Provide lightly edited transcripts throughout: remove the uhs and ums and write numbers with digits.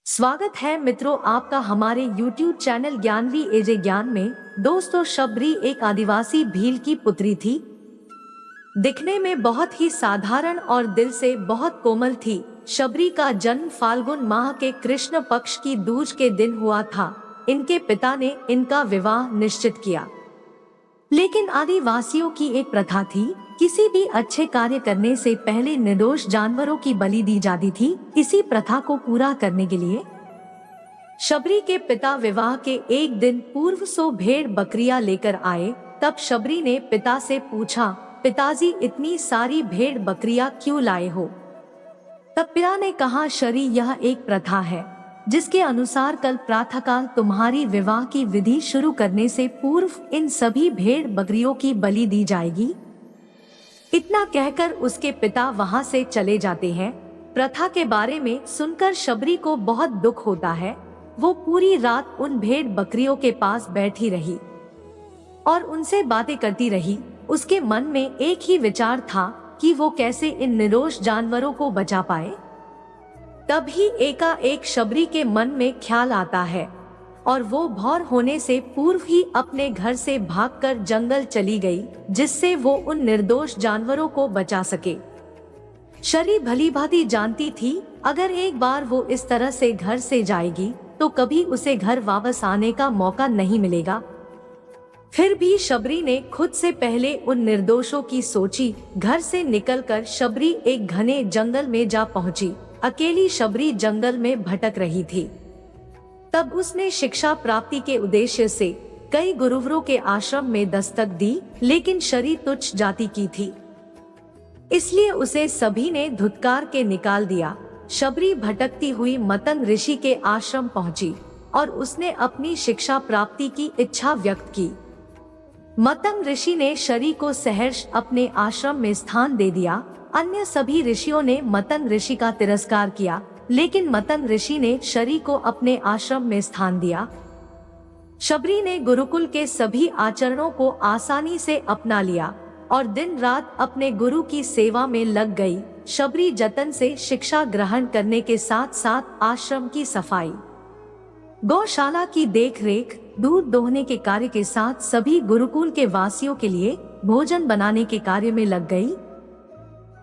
स्वागत है मित्रों आपका हमारे YouTube चैनल ज्ञानवी एजे ज्ञान में। दोस्तों, शबरी एक आदिवासी भील की पुत्री थी। दिखने में बहुत ही साधारण और दिल से बहुत कोमल थी। शबरी का जन्म फाल्गुन माह के कृष्ण पक्ष की दूज के दिन हुआ था। इनके पिता ने इनका विवाह निश्चित किया, लेकिन आदिवासियों की एक प्रथा थी, किसी भी अच्छे कार्य करने से पहले निर्दोष जानवरों की बलि दी जाती थी। इसी प्रथा को पूरा करने के लिए शबरी के पिता विवाह के एक दिन पूर्व 100 भेड़ बकरियां लेकर आए। तब शबरी ने पिता से पूछा, पिताजी इतनी सारी भेड़ बकरियां क्यों लाए हो? तब पिता ने कहा, शरी, यह एक प्रथा है जिसके अनुसार कल प्रातःकाल तुम्हारी विवाह की विधि शुरू करने से पूर्व इन सभी भेड़ बकरियों की बलि दी जाएगी। इतना कहकर उसके पिता वहां से चले जाते हैं। प्रथा के बारे में सुनकर शबरी को बहुत दुख होता है। वो पूरी रात उन भेड़ बकरियों के पास बैठी रही और उनसे बातें करती रही। उसके मन में एक ही विचार था कि वो कैसे इन निर्दोष जानवरों को बचा पाए। तभी एकाएक शबरी के मन में ख्याल आता है और वो भोर होने से पूर्व ही अपने घर से भागकर जंगल चली गई, जिससे वो उन निर्दोष जानवरों को बचा सके। शरी भलीभांति जानती थी, अगर एक बार वो इस तरह से घर से जाएगी तो कभी उसे घर वापस आने का मौका नहीं मिलेगा। फिर भी शबरी ने खुद से पहले उन निर्दोषों की सोची। घर से निकलकर शबरी एक घने जंगल में जा पहुंची। अकेली शबरी जंगल में भटक रही थी। तब उसने शिक्षा प्राप्ति के उद्देश्य से कई गुरुवरों के आश्रम में दस्तक दी, लेकिन शरी तुच्छ जाति की थी, इसलिए उसे सभी ने धुतकार के निकाल दिया। शबरी भटकती हुई मतंग ऋषि के आश्रम पहुंची और उसने अपनी शिक्षा प्राप्ति की इच्छा व्यक्त की। मतंग ऋषि ने शरी को सहर्ष अपने आश्रम में स्थान दे दिया। अन्य सभी ऋषियों ने मतंग ऋषि का तिरस्कार किया, लेकिन मतंग ऋषि ने शरी को अपने आश्रम में स्थान दिया। शबरी ने गुरुकुल के सभी आचरणों को आसानी से अपना लिया और दिन रात अपने गुरु की सेवा में लग गई। शबरी जतन से शिक्षा ग्रहण करने के साथ साथ आश्रम की सफाई, गौशाला की देखरेख, दूध दोहने के कार्य के साथ सभी गुरुकुल के वासियों के लिए भोजन बनाने के कार्य में लग गई।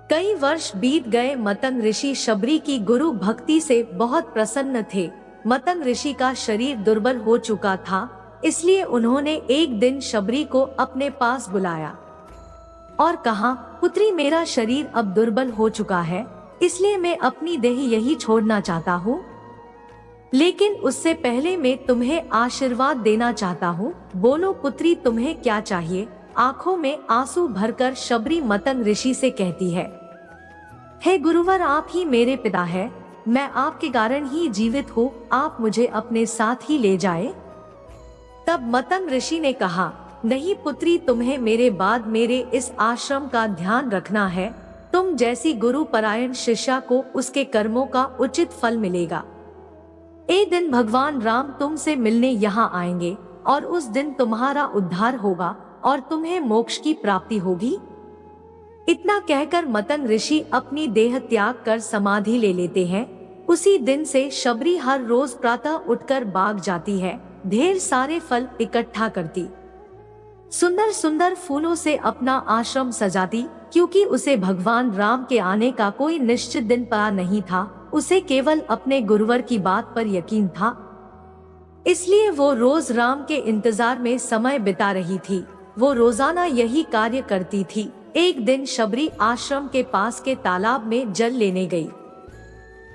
कई वर्ष बीत गए। मतंग ऋषि शबरी की गुरु भक्ति से बहुत प्रसन्न थे। मतंग ऋषि का शरीर दुर्बल हो चुका था, इसलिए उन्होंने एक दिन शबरी को अपने पास बुलाया और कहा, पुत्री, मेरा शरीर अब दुर्बल हो चुका है, इसलिए मैं अपनी देह यही छोड़ना चाहता हूँ, लेकिन उससे पहले मैं तुम्हें आशीर्वाद देना चाहता हूँ। बोलो पुत्री, तुम्हें क्या चाहिए? आंखों में आंसू भरकर शबरी मतंग ऋषि से कहती है, हे गुरुवर, आप ही मेरे पिता हैं, मैं आपके कारण ही जीवित हूँ, आप मुझे अपने साथ ही ले जाए। तब मतंग ऋषि ने कहा, नहीं पुत्री, तुम्हें मेरे बाद मेरे इस आश्रम का ध्यान रखना है। तुम जैसी गुरु परायण शिष्या को उसके कर्मों का उचित फल मिलेगा। एक दिन भगवान राम तुमसे मिलने यहाँ आएंगे और उस दिन तुम्हारा उद्धार होगा और तुम्हें मोक्ष की प्राप्ति होगी। इतना कहकर मतंग ऋषि अपनी देह त्याग कर समाधि ले लेते हैं। उसी दिन से शबरी हर रोज प्रातः उठकर बाग जाती है, ढेर सारे फल इकट्ठा करती, सुंदर सुंदर फूलों से अपना आश्रम सजाती। क्योंकि उसे भगवान राम के आने का कोई निश्चित दिन पता नहीं था, उसे केवल अपने गुरुवर की बात पर यकीन था, इसलिए वो रोज राम के इंतजार में समय बिता रही थी। वो रोजाना यही कार्य करती थी। एक दिन शबरी आश्रम के पास के तालाब में जल लेने गई।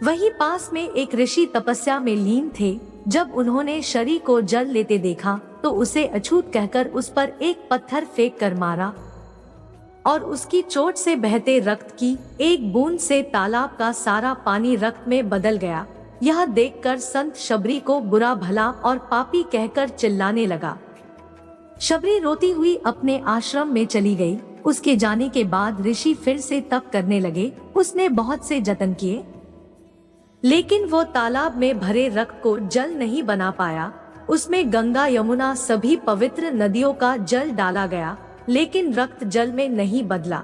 वहीं पास में एक ऋषि तपस्या में लीन थे। जब उन्होंने शरी को जल लेते देखा तो उसे अछूत कहकर उस पर एक पत्थर फेंक कर मारा और उसकी चोट से बहते रक्त की एक बूंद से तालाब का सारा पानी रक्त में बदल गया। यह देखकर संत शबरी को बुरा भला और पापी कहकर चिल्लाने लगा। शबरी रोती हुई अपने आश्रम में चली गई। उसके जाने के बाद ऋषि फिर से तप करने लगे। उसने बहुत से जतन किए, लेकिन वो तालाब में भरे रक्त को जल नहीं बना पाया। उसमें गंगा, यमुना, सभी पवित्र नदियों का जल डाला गया, लेकिन रक्त जल में नहीं बदला।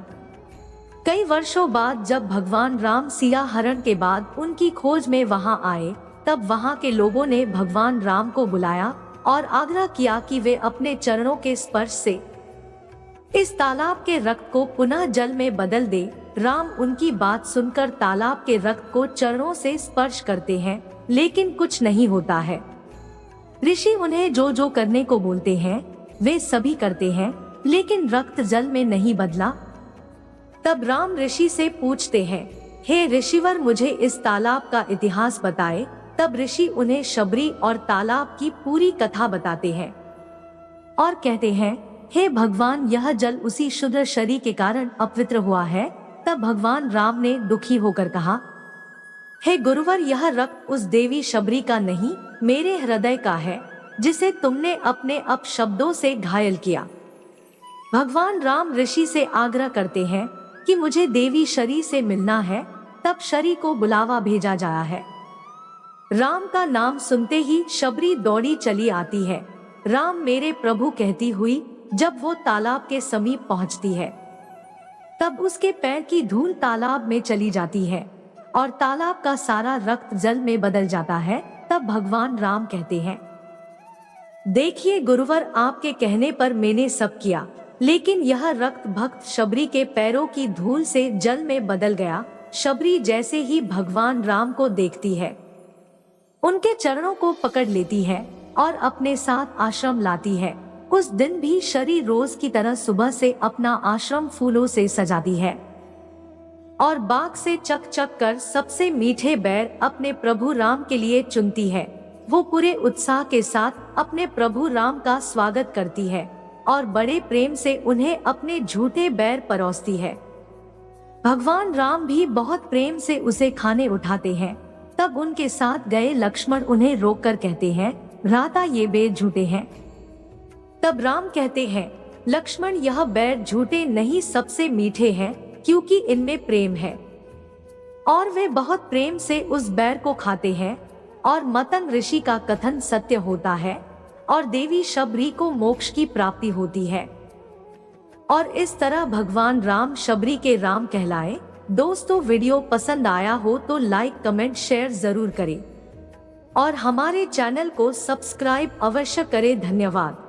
कई वर्षों बाद जब भगवान राम सिया हरण के बाद उनकी खोज में वहां आए तब वहाँ के लोगों ने भगवान राम को बुलाया और आग्रह किया कि वे अपने चरणों के स्पर्श से इस तालाब के रक्त को पुनः जल में बदल दे। राम उनकी बात सुनकर तालाब के रक्त को चरणों से स्पर्श करते हैं, लेकिन कुछ नहीं होता है। ऋषि उन्हें जो जो करने को बोलते हैं वे सभी करते हैं, लेकिन रक्त जल में नहीं बदला। तब राम ऋषि से पूछते हैं, हे ऋषिवर, मुझे इस तालाब का इतिहास बताए। तब ऋषि उन्हें शबरी और तालाब की पूरी कथा बताते हैं और कहते हैं, हे भगवान, यह जल उसी शुद्र शरीर के कारण अपवित्र हुआ है। तब भगवान राम ने दुखी होकर कहा, हे गुरुवर, यह रक्त उस देवी शबरी का नहीं, मेरे हृदय का है, जिसे तुमने अपने अपशब्दों से घायल किया। भगवान राम ऋषि से आग्रह करते हैं कि मुझे देवी शरी से मिलना है। तब शरी को बुलावा भेजा जाया है। राम का नाम सुनते ही शबरी दौड़ी चली आती है। राम मेरे प्रभु कहती हुई जब वो तालाब के समीप पहुंचती है, तब उसके पैर की धूल तालाब में चली जाती है और तालाब का सारा रक्त जल में बदल जाता है। तब भगवान राम कहते हैं, देखिए गुरुवर, आपके कहने पर मैंने सब किया, लेकिन यह रक्त भक्त शबरी के पैरों की धूल से जल में बदल गया। शबरी जैसे ही भगवान राम को देखती है, उनके चरणों को पकड़ लेती है और अपने साथ आश्रम लाती है। उस दिन भी शरी रोज की तरह सुबह से अपना आश्रम फूलों से सजाती है और बाग से चक चक कर सबसे मीठे बैर अपने प्रभु राम के लिए चुनती है। वो पूरे उत्साह के साथ अपने प्रभु राम का स्वागत करती है और बड़े प्रेम से उन्हें अपने झूठे बैर परोसती है। भगवान राम भी बहुत प्रेम से उसे खाने उठाते हैं। तब उनके साथ गए लक्ष्मण उन्हें रोककर कहते हैं, भ्राता, ये बैर झूठे हैं। तब राम कहते हैं, लक्ष्मण, यह बैर झूठे नहीं, सबसे मीठे हैं, क्योंकि इनमें प्रेम है। और वे बहुत प्रेम से उस बैर को खाते हैं और मतंग ऋषि का कथन सत्य होता है और देवी शबरी को मोक्ष की प्राप्ति होती है। और इस तरह भगवान राम शबरी के राम कहलाए। दोस्तों, वीडियो पसंद आया हो तो लाइक, कमेंट, शेयर जरूर करें और हमारे चैनल को सब्सक्राइब अवश्य करें। धन्यवाद।